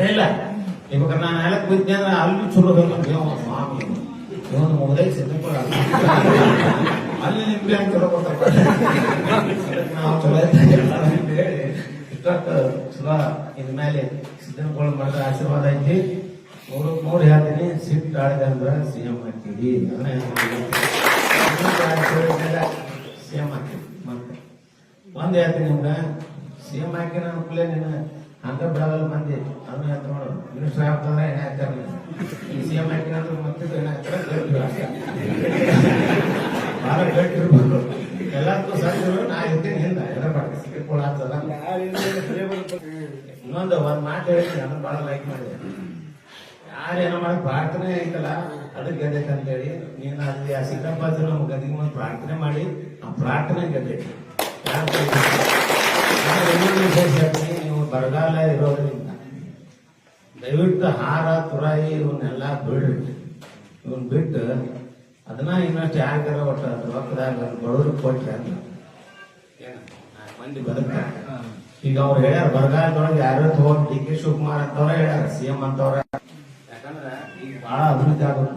ಇಲ್ಲ ಇವಾಗ ನಾನು ಹೇಳಕ್ ಬಿದ್ದೆ ಅಂದ್ರೆ ಅಲ್ಲಿ ಚಲೋ ಸ್ವಾಮಿ ಇವನು ಮೊದಲೇ ಸಿದ್ಧಪುರ ಅಲ್ಲಿ ನಿಂಬೆ ಅಂತ ಚಲೋ ಕೊಡ್ತಾರೆ ನಾವು ಚಲೋ ಹೇಳಿ ಇಷ್ಟೊಟ್ಟು ಚಲೋ ಇದ್ಮೇಲೆ ಸಿದ್ದನಗಳು ಮಾಡಿದ್ರೆ ಆಶೀರ್ವಾದ ಐತಿ ಮೂರು ಹೇಳ್ತೀನಿ ಸಿಟ್ಟು ಆಡಿದೆ ಅಂದ್ರೆ ಸಿಎಂ ಹಾಕಿವಿ ಸಿಎಂ ಹಾಕಿವಿ ಮತ್ತೆ ಒಂದ್ ಹೇಳ್ತೀನಿ ನಿಮ್ಗೆ ಸಿಎಂ ಹಾಕಿ ನನ್ನ ಕುಲೇ ನೀನು ಹಂಗ ಬಿಡಲ್ಲ ಮಂದಿ ಅದನ್ನ ಹೇಳ್ತ ನೋಡು ಮಿನಿಸ್ಟರ್ ಆಗ್ತಂದ್ರೆ ಏನೇ ಹಾಕ್ತಾರೆ ಈ ಸಿಎಂ ಹಾಕಿನಂದ್ರೆ ಮತ್ತೆ ಏನೇ ಹಾಕ್ತಾರೆ ಭಾಳ ಗಟ್ಟಿ ಇರ್ಬೇಕು ಎಲ್ಲದಕ್ಕೂ ಸಾಧ್ಯ ನಾ ಇರ್ತೀನಿ ಹಿಂದ ಎಲ್ಲ ಮಾಡ್ತೀನಿ ಸಿಕ್ಕಿಟ್ಕೊಳ್ಳ ಆಗ್ತದ ಇನ್ನೊಂದು ಒಂದ್ ಮಾತು ಹೇಳ್ತೀನಿ ಅದನ್ನ ಭಾಳ ಲೈಕ್ ಮಾಡಿದೆ ಯಾರೇನೋ ಮಾಡಿ ಪ್ರಾರ್ಥನೆ ಐತಲ್ಲ ಅದಕ್ಕೆ ಗೆದ್ದೈತೆ ಅಂತೇಳಿ ನೀನು ಅಲ್ಲಿ ಆ ಸಿದ್ದಪ್ಪಾದ್ರು ನಮ್ಮ ಗದಿಗೆ ಮುಂದೆ ಪ್ರಾರ್ಥನೆ ಮಾಡಿ ಆ ಪ್ರಾರ್ಥನೆ ಗೆದ್ದೈತಿ ನೀವು ಬರಗಾಲ ಇರೋದ್ರಿಂದ ದಯವಿಟ್ಟು ಹಾರ ತುರಾಯಿ ಇವನ್ನೆಲ್ಲ ಬಿಡ್ರಿ ಇವನ್ ಬಿಟ್ಟು ಅದನ್ನ ಇನ್ನಷ್ಟು ಯಾರಿಗಾರ ಒಟ್ಟು ಅದ್ರ ರೊಕ್ಕದಾಗ ಬಡವ್ರಿಗೆ ಕೊಟ್ರಿ ಅಂತ ಮಂದಿ ಬದುಕ್ತಾರೆ ಈಗ ಅವ್ರು ಹೇಳ್ಯಾರ ಬರಗಾಲದೊಳಗೆ ಯಾರು ತಗೊಂಡು ಡಿ ಕೆ ಶಿವಕುಮಾರ್ ಅಂತವ್ರ ಹೇಳ್ಯಾರ ಸಿಎಂ ಅಂತವ್ರ ಯಾಕಂದ್ರೆ ಈಗ ಬಹಳ ಅಭಿವೃದ್ಧಿ ಆಗುತ್ತೆ